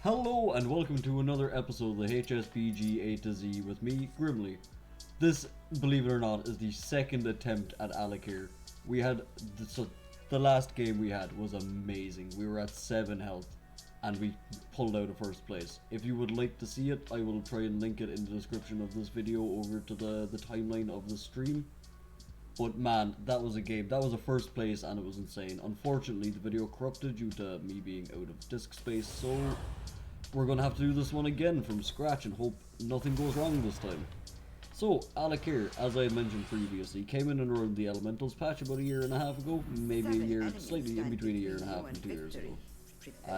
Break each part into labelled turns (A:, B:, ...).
A: Hello and welcome to another episode of the HSBG A to Z with me, Grimly. This, believe it or not, is the second attempt at Alakir. We had, the last game we had was amazing. We were at 7 health and we pulled out of first place. If you would like to see it, I will try and link it in the description of this video over to the timeline of the stream. But man, that was a game, that was a first place and it was insane. Unfortunately, the video corrupted due to me being out of disk space, so we're gonna have to do this one again from scratch and hope nothing goes wrong this time. So, Alakir, as I mentioned previously, came in and around the Elementals patch about a year and a half ago, maybe a year, slightly in between a year and a half and 2 years ago.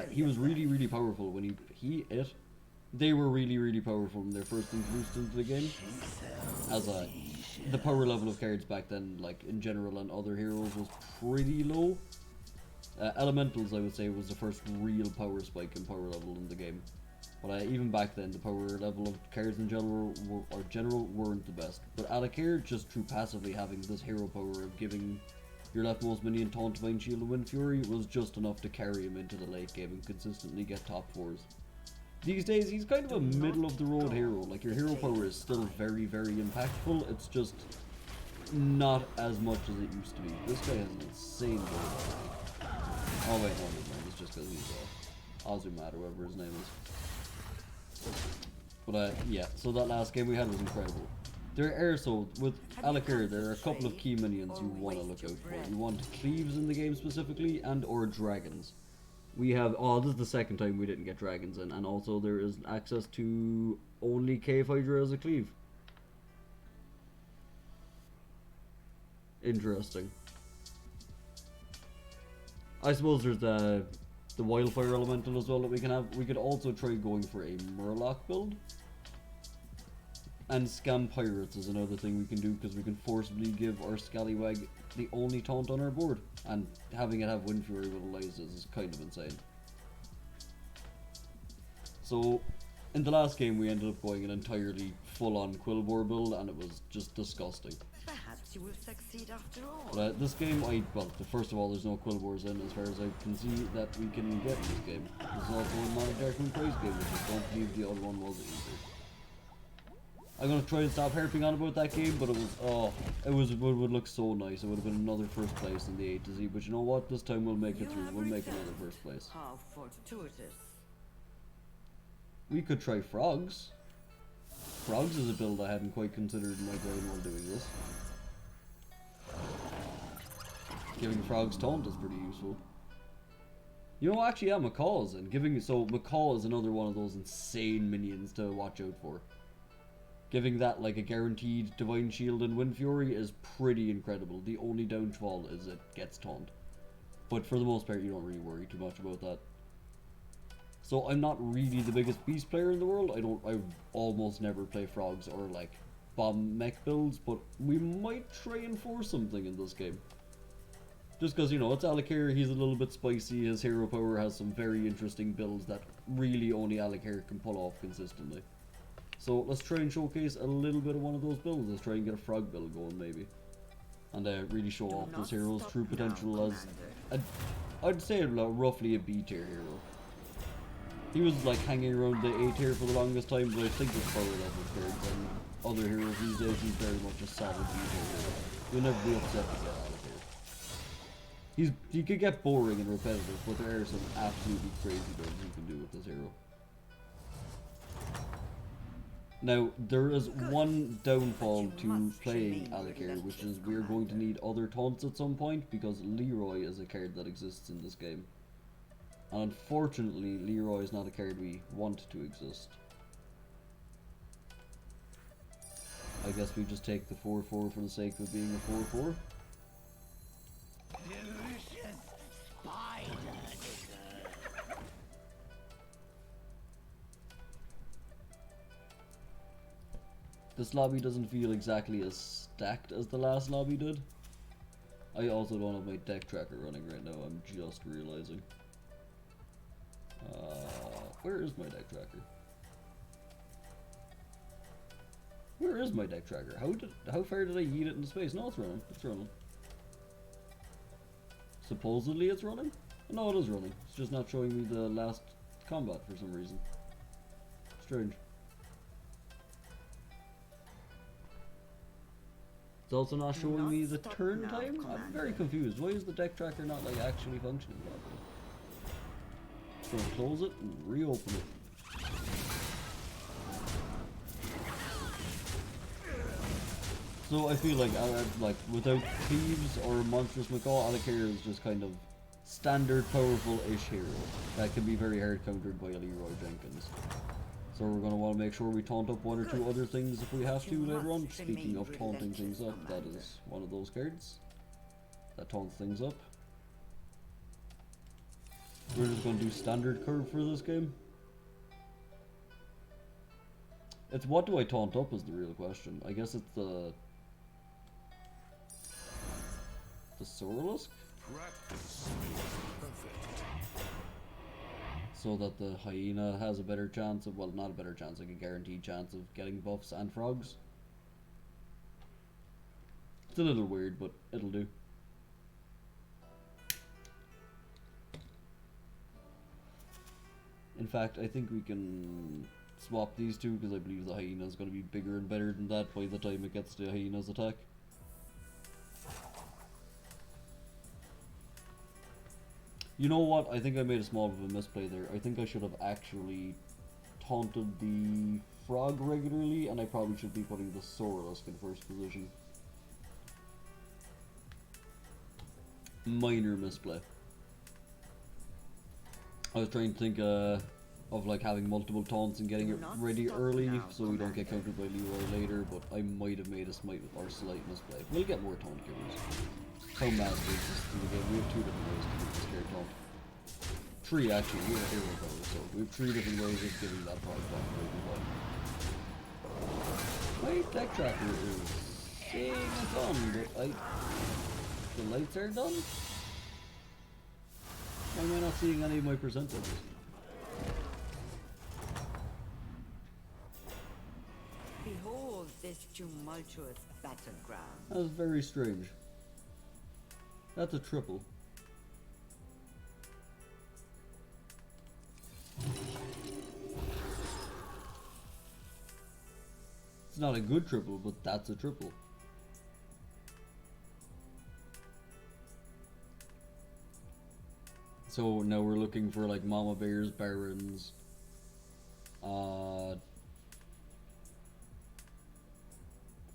A: He was really powerful when they were really powerful when they were first introduced into the game. As the power level of cards back then, like in general and other heroes, was pretty low. Elementals, I would say, was the first real power spike in power level in the game. But even back then, the power level of cards in general weren't the best. But Alakir, just through passively having this hero power of giving your leftmost minion Taunt, Divine Shield and Wind Fury, was just enough to carry him into the late game and consistently get top 4s. These days, he's kind of a middle-of-the-road hero. Like, your hero power is still very impactful, it's just not as much as it used to be. This guy has an insane build. Oh wait, no, it's just because he's Azumad or whatever his name is. But yeah, so that last game we had was incredible. With Alakir, there are a couple of key minions you want to look out for. You want cleaves in the game specifically, and or dragons. We have, this is the second time we didn't get dragons in, and also there is access to only Cave Hydra as a cleave. Interesting. I suppose there's the Wildfire Elemental as well that we can have. We could also try going for a Murloc build. And Scam Pirates is another thing we can do, because we can forcibly give our Scallywag the only taunt on our board. And having it have Wind Fury with Eliza's is kind of insane. So, in the last game we ended up going an entirely full-on quillboar build, and it was just disgusting.
B: Perhaps you will succeed after all.
A: But this game, first of all, there's no quillboars in as far as I can see that we can get in this game. There's also a Monarch Darkmoon Prize game, which I don't believe the other one was either. I'm gonna try and stop harping on about that game, but it would look so nice. It would have been another first place in the A to Z, but you know what? This time we'll make it through. We'll make another first place.
B: How fortuitous.
A: We could try frogs. Frogs is a build I hadn't quite considered in my brain while doing this. Giving frogs taunt is pretty useful. You know, actually, yeah, Macaws, and Macaw is another one of those insane minions to watch out for. Giving that like a guaranteed Divine Shield and Wind Fury is pretty incredible. The only downfall is it gets taunt. But for the most part, you don't really worry too much about that. So I'm not really the biggest beast player in the world. I almost never play frogs or like bomb mech builds, but we might try and force something in this game. Just because, you know, it's Alakir, he's a little bit spicy, his hero power has some very interesting builds that really only Alakir can pull off consistently. So let's try and showcase a little bit of one of those builds. Let's try and get a frog build going maybe. And really show off this hero's true potential as, I'd say roughly a B tier hero. He was like hanging around the A tier for the longest time, but I think with power level cards and other heroes these days, he's very much a solid B tier hero. You'll never be upset to get out of here. He could get boring and repetitive, but there are some absolutely crazy builds you can do with this hero. Now, there is one downfall to playing Alakir, which is we're going to need other taunts at some point, because Leroy is a card that exists in this game. And unfortunately, Leroy is not a card we want to exist. I guess we just take the 4/4 for the sake of being a 4/4.
B: Delicious spider.
A: This lobby doesn't feel exactly as stacked as the last lobby did. I also don't have my deck tracker running right now, I'm just realizing. Where is my deck tracker? Where is my deck tracker? How far did I yeet it into space? No, it's running. It's running. Supposedly it's running? No, it is running. It's just not showing me the last combat for some reason. Strange. It's also not showing me the turn time. I'm very confused. Why is the deck tracker not like actually functioning properly? Just gonna close it and reopen it. So I feel like without thieves or monstrous macaw, Alakir is just kind of standard powerful-ish hero that can be very hard countered by a Leroy Jenkins. So we're going to want to make sure we taunt up one or two other things if we have to later on. Speaking of taunting things up, that is one of those cards that taunts things up. We're just going to do standard curve for this game. It's what do I taunt up is the real question. I guess it's the Sorolusk? So that the hyena has a better chance of, well, not a better chance, like a guaranteed chance of getting buffs and frogs. It's a little weird, but it'll do. In fact, I think we can swap these two because I believe the hyena is going to be bigger and better than that by the time it gets to hyena's attack. You know what? I think I made a small bit of a misplay there. I think I should have actually taunted the frog regularly, and I probably should be putting the Sorolusk in first position. Minor misplay. I was trying to think of like having multiple taunts and getting it ready early so we don't get countered by Leroy later, but I might have made a slight misplay. We'll get more taunt givers. How master is this in the game? We have two different ways to give this card taunt. Three actually, we're a hero power, so we have three different ways of giving that frog taunt. My deck tracker is saying it's on, but the lights are done? Why am I not seeing any of my percentages?
B: Behold this tumultuous battleground.
A: That's very strange. That's a triple. It's not a good triple, but that's a triple. So now we're looking for like Mama Bears, Barons, what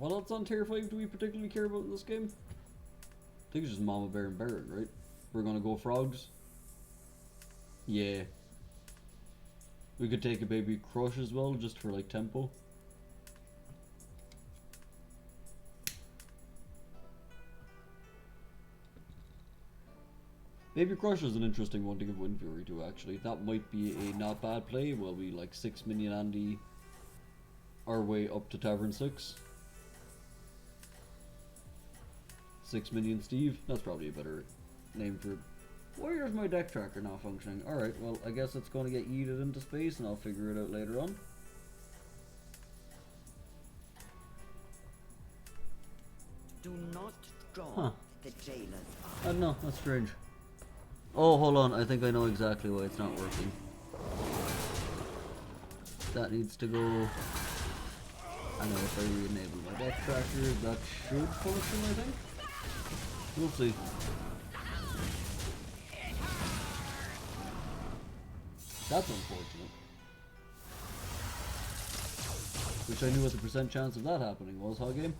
A: else on tier 5 do we particularly care about in this game? I think it's just Mama Bear and Baron, right? We're gonna go frogs. Yeah. We could take a baby Crush as well, just for like tempo. Baby Crush is an interesting one to give Wind Fury to, actually. That might be a not bad play. While we like 6 minion Andy our way up to Tavern 6. 6 minion Steve. That's probably a better name for it. Why is my deck tracker not functioning? Alright, well, I guess it's going to get yeeted into space and I'll figure it out later on.
B: Do not draw the jailer's eye.
A: I don't know, that's strange. Oh, hold on, I think I know exactly why it's not working. That needs to go... I know if I re-enable my deck tracker, that should function, I think. We'll see. That's unfortunate. Wish I knew what the percent chance of that happening was, huh, game?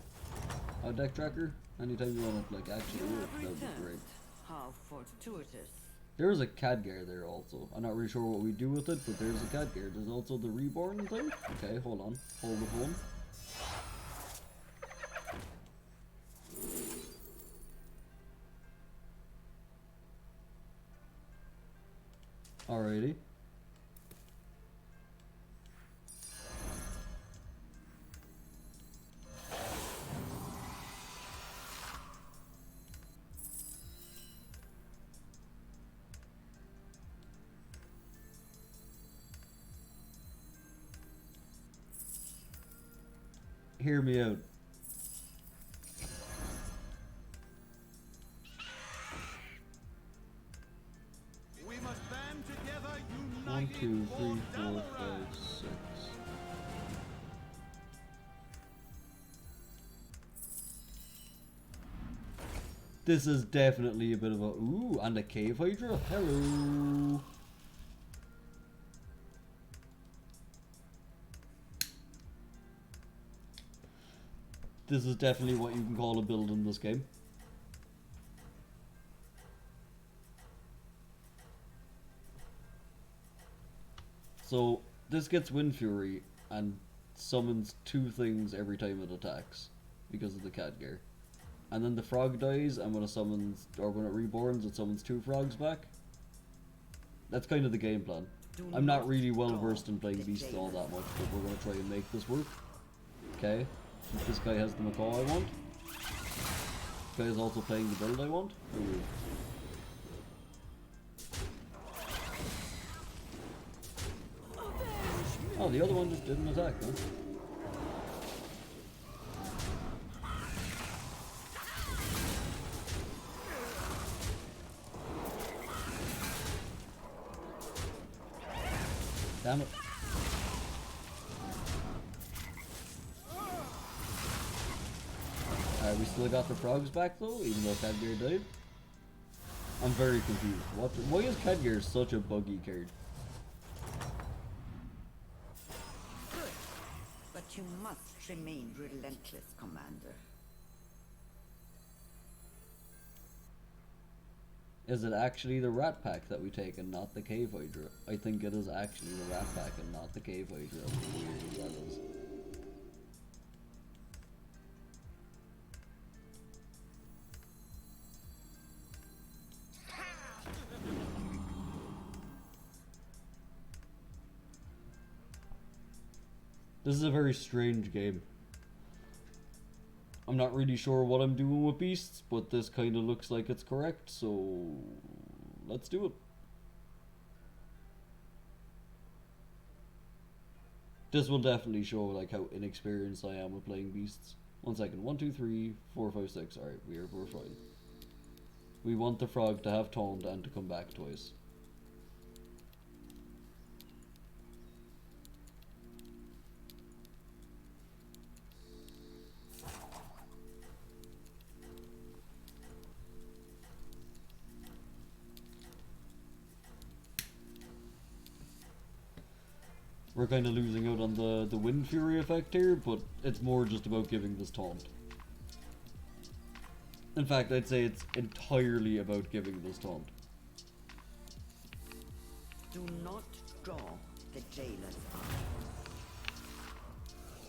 A: How deck tracker? Anytime you want it like actually work, that would be great.
B: How fortuitous.
A: There's a Khadgar there also. I'm not really sure what we do with it, but there's a Khadgar. There's also the Reborn thing. Okay, hold on. Hold the phone. Alrighty. Hear me out.
C: We must band together, united.
A: 1, 2, 4, 5, 6. This is definitely a bit of a ooh, and a cave hydra. Hello. This is definitely what you can call a build in this game. So this gets Wind Fury and summons 2 things every time it attacks because of the cat gear. And then the frog dies, and when it summons, or when it reborns, it summons 2 frogs back. That's kind of the game plan. I'm not really well versed in playing beasts all that much, but we're going to try and make this work. Okay, this guy has the macaw I want. This guy is also playing the build I want. Ooh. Oh, the other one just didn't attack, huh? Damn it. We still got the frogs back though, even though Cadgear died. I'm very confused. Why is Cadgear such a buggy card?
B: Good, but you must remain relentless, Commander.
A: Is it actually the rat pack that we take and not the cave hydra? I think it is actually the rat pack and not the cave hydra. As weird as that is. This is a very strange game. I'm not really sure what I'm doing with beasts, but this kind of looks like it's correct, so let's do it. This will definitely show like how inexperienced I am with playing beasts. 1 second. 1, 2, 3, 4, 5, 6. Alright, we're fine. We want the frog to have taunt and to come back twice. We're kind of losing out on the Wind Fury effect here, but it's more just about giving this taunt. In fact, I'd say it's entirely about giving this taunt.
B: Do not draw the jailer's eye.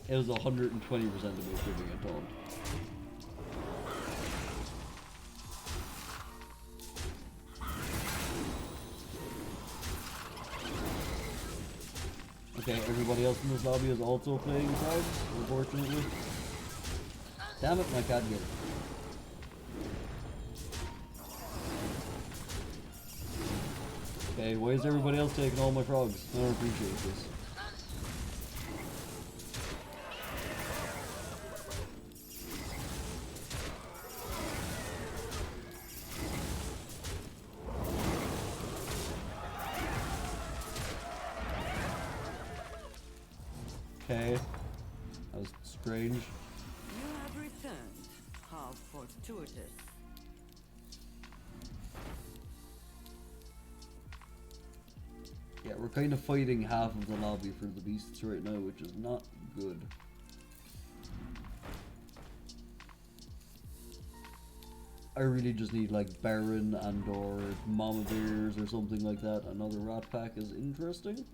A: It was 120% about giving a taunt. Okay, everybody else in this lobby is also playing frogs, unfortunately. Damn it, my cat gear. Okay, why is everybody else taking all my frogs? I don't appreciate this. Okay, that was strange.
B: You have returned. How fortuitous.
A: Yeah, we're kind of fighting half of the lobby for the beasts right now, which is not good. I really just need like Baron and or Mama Bears or something like that. Another rat pack is interesting.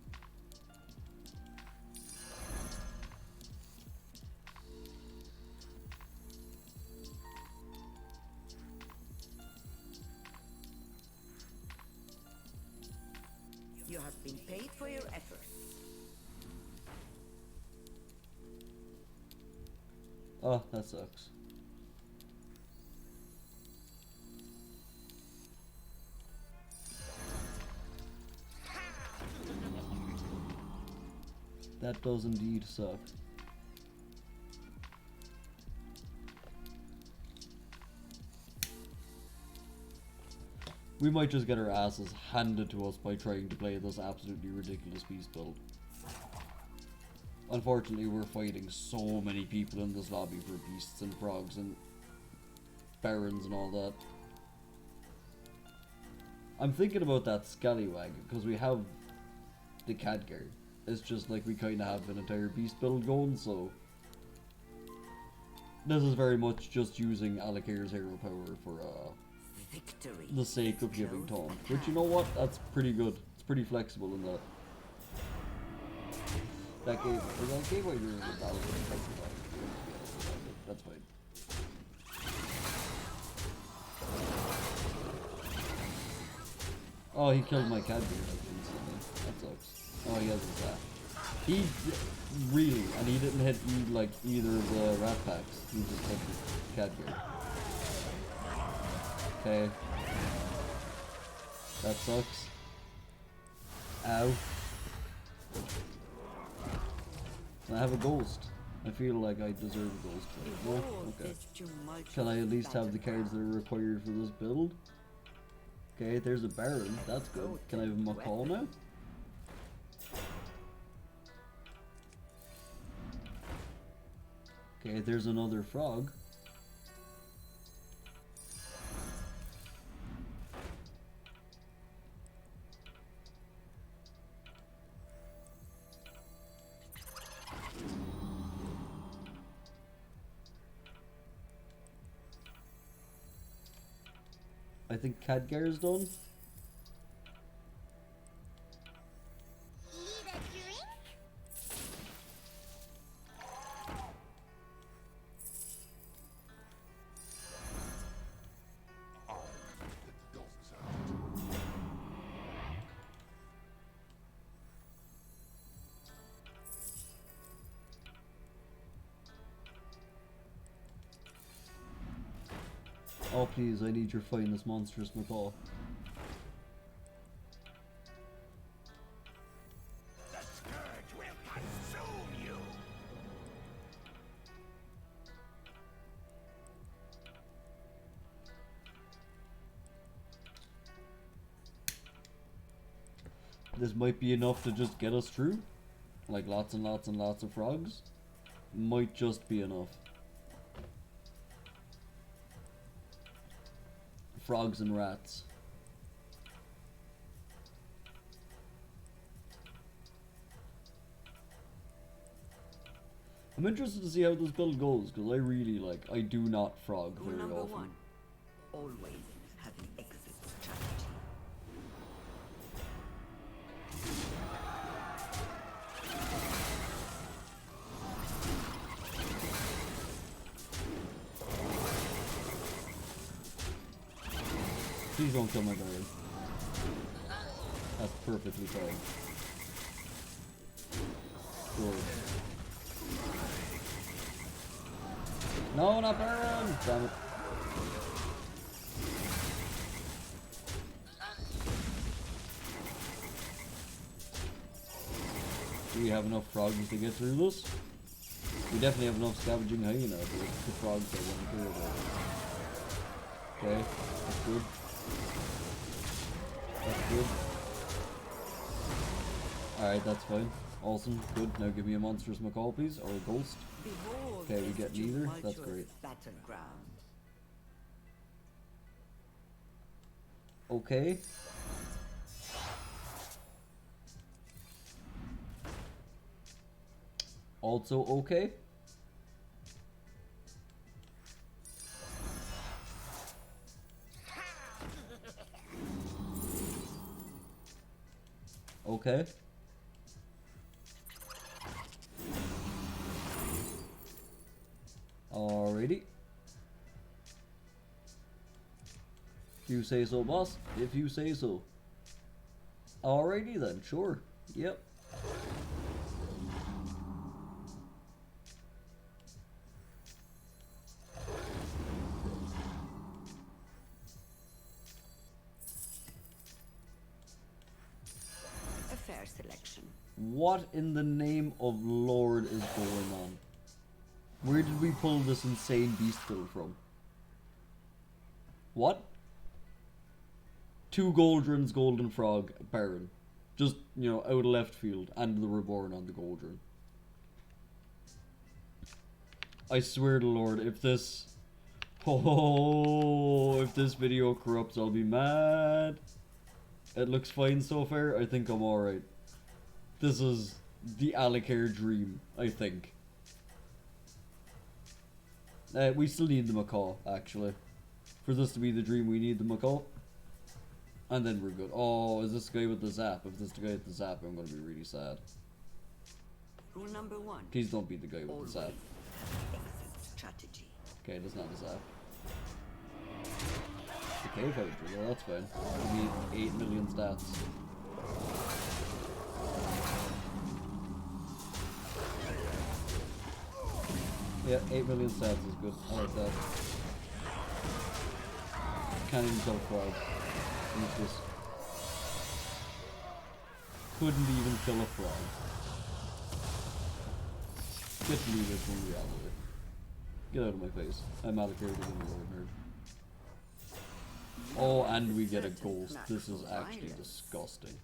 B: You have been paid for your efforts.
A: Oh, that sucks. That does indeed suck. we might just get our asses handed to us by trying to play this absolutely ridiculous beast build. Unfortunately, we're fighting so many people in this lobby for beasts and frogs and barons and all that. I'm thinking about that scallywag because we have the Khadgar. It's just like we kind of have an entire beast build going, so this is very much just using Alakir's hero power for
B: Victory.
A: the sake of giving taunt. Which, you know what? That's pretty good. It's pretty flexible in that. That gave away your Battlegrounds. That's fine. Oh, he killed my Khadgar instantly. That sucks. Oh, he has his He really, and he didn't hit like either of the rat packs. He just hit the Khadgar. Okay. That sucks. Ow. I have a ghost. I feel like I deserve a ghost. No? Okay. Can I at least have the cards that are required for this build? Okay, there's a Baron. That's good. Can I have Macaw now? Okay, there's another frog. I think Khadgar is done.
C: Need a drink?
A: Oh please, I need your finest monstrous macaw.
C: The scourge will consume you.
A: This might be enough to just get us through. Like lots and lots and lots of frogs. Might just be enough. Frogs and rats. I'm interested to see how this build goes because I really I do not frog
B: Rule
A: very
B: number
A: often.
B: 1. Always have an exit strategy.
A: Please don't kill my Baron. That's perfectly fine. Sure. No, not Baron! Damn it. Do we have enough frogs to get through this? We definitely have enough scavenging hyena, but it's the frogs that want to kill it. Okay, that's good. That's good. Alright, that's fine. Awesome, good. Now give me a monstrous macaw, please, or a ghost.
B: Behold
A: Okay, we
B: this
A: get neither. That's
B: tumultuous
A: great.
B: Battleground.
A: Okay. Also okay. Okay. Alrighty. If you say so, boss. If you say so. Alrighty then, sure. Yep.
B: A fair selection.
A: What in the name of Lord is going on? Where did we pull this insane beast build from? What? 2 Goldrins, Golden Frog, Baron. Just, you know, out of left field. And the Reborn on the Goldrin. I swear to Lord, if this... Oh, if this video corrupts, I'll be mad. It looks fine so far. I think I'm alright. This is the Alakir dream, I think. We still need the macaw, actually. For this to be the dream, we need the macaw. And then we're good. Oh, is this the guy with the zap? If this is the guy with the zap, I'm gonna be really sad.
B: Rule number 1.
A: Please don't be the guy with
B: Always
A: the zap.
B: exit strategy.
A: Okay, that's not a zap. The cave hydra, well that's fine. We need 8 million stats. Yeah, 8 million stats is good. I like that. Can't even kill a frog. Useless. Couldn't even kill a frog. Get to leave it from reality. Get out of my face. I'm allocated in the Lord nerd. Oh, and we get a ghost. This is actually disgusting.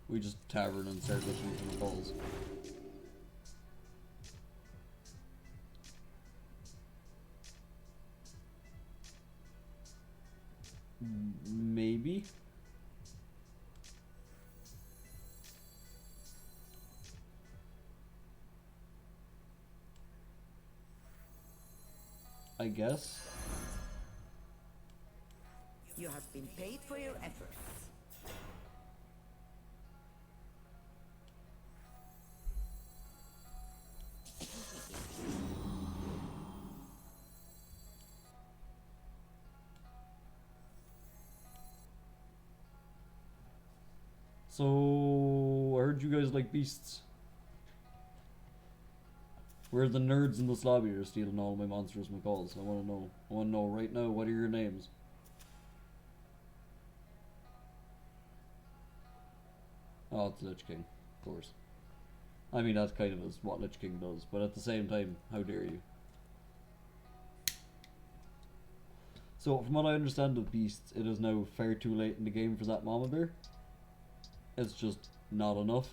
A: We just tavern and start listening to the balls. Maybe. I guess.
B: You have been paid for your efforts.
A: So, I heard you guys like beasts. Where are the nerds in this lobby are stealing all my monstrous macaws? I want to know. I want to know right now, what are your names? Oh, it's Lich King, of course. I mean, that's kind of is what Lich King does, but at the same time, how dare you? So, from what I understand of beasts, it is now far too late in the game for that mama bear. It's just not enough.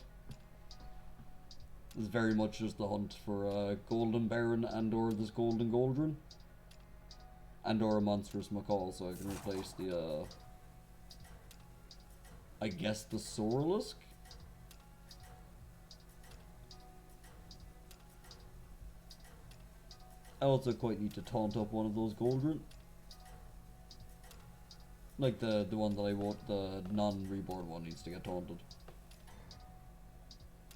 A: It's very much just the hunt for a golden baron and or this golden goldrun. And or a monstrous macaw, so I can replace the I guess the Soralisk? I also quite need to taunt up one of those goldrun. Like the one that I want, the non-reborn one needs to get taunted.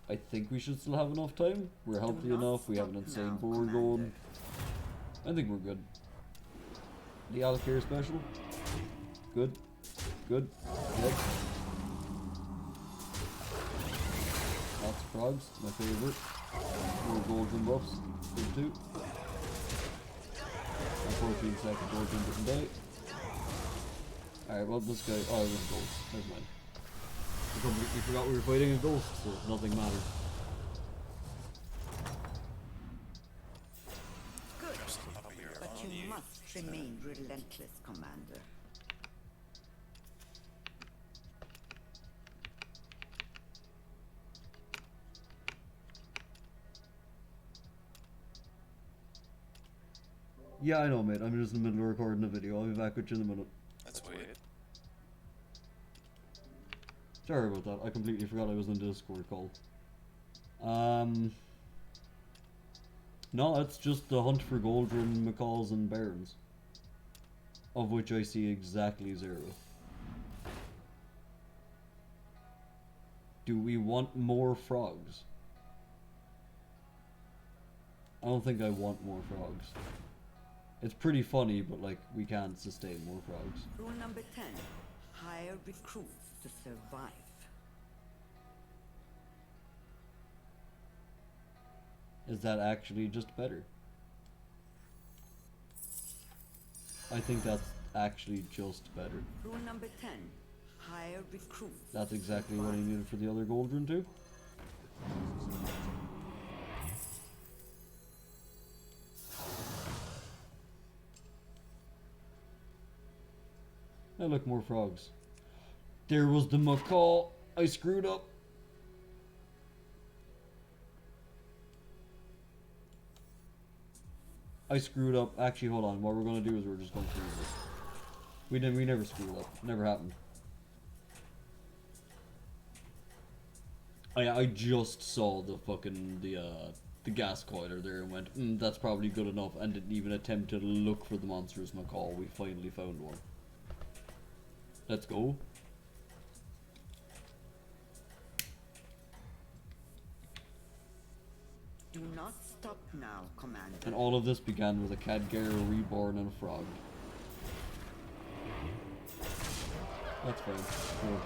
A: I think we should still have enough time. We're healthy enough, we have an insane board going. I think we're good. The Alakir special. Good. Good. Yep. Lots of frogs, my favourite. More goldrun buffs. Good too. Unfortunately, the second goldrun didn't die. Alright, well this guy, oh it was a ghost, never mind. I completely forgot we were fighting a ghost, so nothing mattered.
B: Good, but you must remain relentless, Commander.
A: Yeah, I know mate, I'm just in the middle of recording a video, I'll be back with you in a minute.
D: That's weird.
A: Sorry about that, I completely forgot I was in the Discord call. No, it's just the hunt for goldrun, macaws and barons. Of which I see exactly 0. Do we want more frogs? I don't think I want more frogs. It's pretty funny, but like, we can't sustain more frogs.
B: Rule number 10. Hire recruits to survive.
A: Is that actually just better? I think that's actually just better.
B: Rule number 10. Hire recruits.
A: That's exactly what I needed for the other goldrun too. Oh look, more frogs. There was the macaw. I screwed up. I screwed up. Actually, hold on. What we're gonna do is we're just gonna freeze it. We never screwed up. Never happened. Oh yeah, I just saw the fucking the gas coiler there and went, that's probably good enough, and didn't even attempt to look for the monstrous macaw. We finally found one. Let's go.
B: Do not stop now, Commander.
A: And all of this began with a Cadgar reborn and a frog. That's fine. Cool.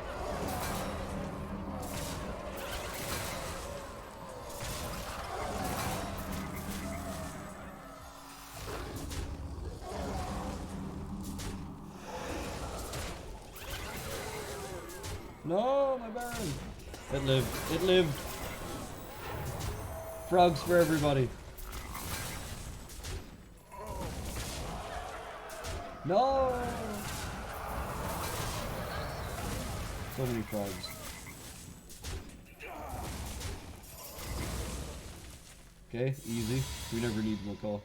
A: No, my baron! It lived. It lived. Frogs for everybody. No! So many frogs. Okay, easy. We never need macaw.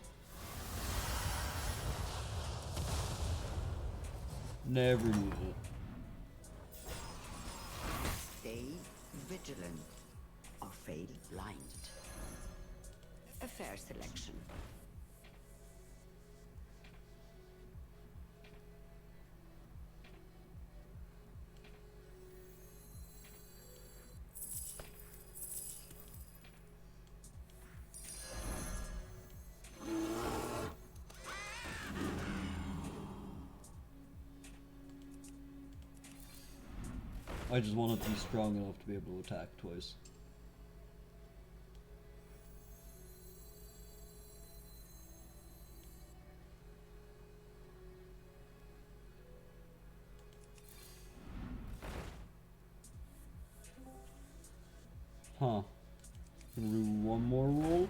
A: Never need it.
B: Stay vigilant or fail blind. A fair selection.
A: I just want it to be strong enough to be able to attack twice. Huh. Gonna do one more roll.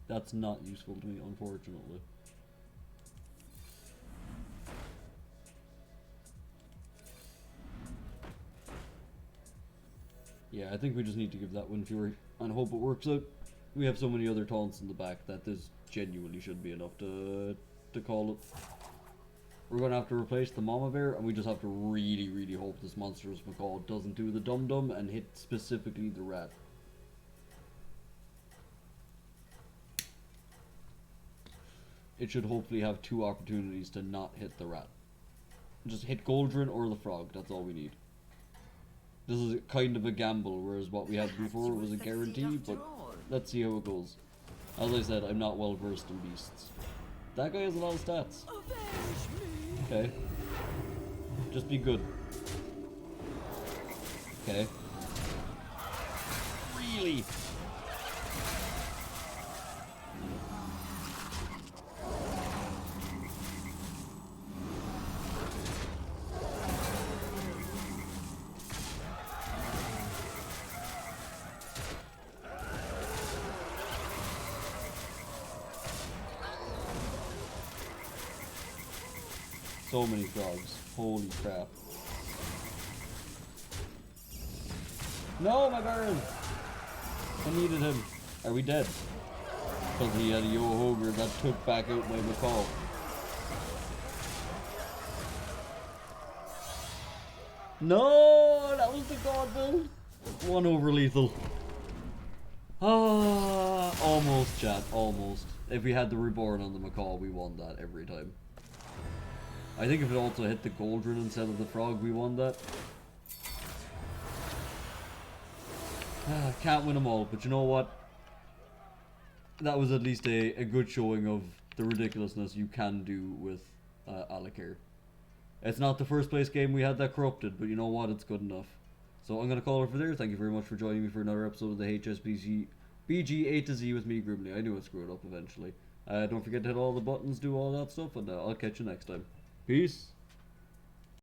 A: That's not useful to me, unfortunately. Yeah, I think we just need to give that Wind Fury and hope it works out. We have so many other taunts in the back that this genuinely should be enough to call it. We're going to have to replace the Mama Bear, and we just have to really, really hope this monstrous macaw doesn't do the dum-dum and hit specifically the rat. It should hopefully have 2 opportunities to not hit the rat. Just hit Goldrin or the frog, that's all we need. This is kind of a gamble, whereas what we had before was a guarantee, but let's see how it goes. As I said, I'm not well versed in beasts. That guy has a lot of stats. Okay. Just be good. Okay. Really? So many frogs. Holy crap. No, my Baron! I needed him. Are we dead? Because he had a Yo-Ogre that took back out my macaw. No! That was the god build! 1 over lethal. Ah, almost, chat. Almost. If we had the Reborn on the macaw, we won that every time. I think if it also hit the Goldrin instead of the frog, we won that. Can't win them all, but you know what? That was at least a good showing of the ridiculousness you can do with Alakir. It's not the first place game we had that corrupted, but you know what? It's good enough. So I'm going to call it for there. Thank you very much for joining me for another episode of the HSBG BG A to Z with me, Grimly. I knew I'd screw it up eventually. Don't forget to hit all the buttons, do all that stuff, and I'll catch you next time. Peace.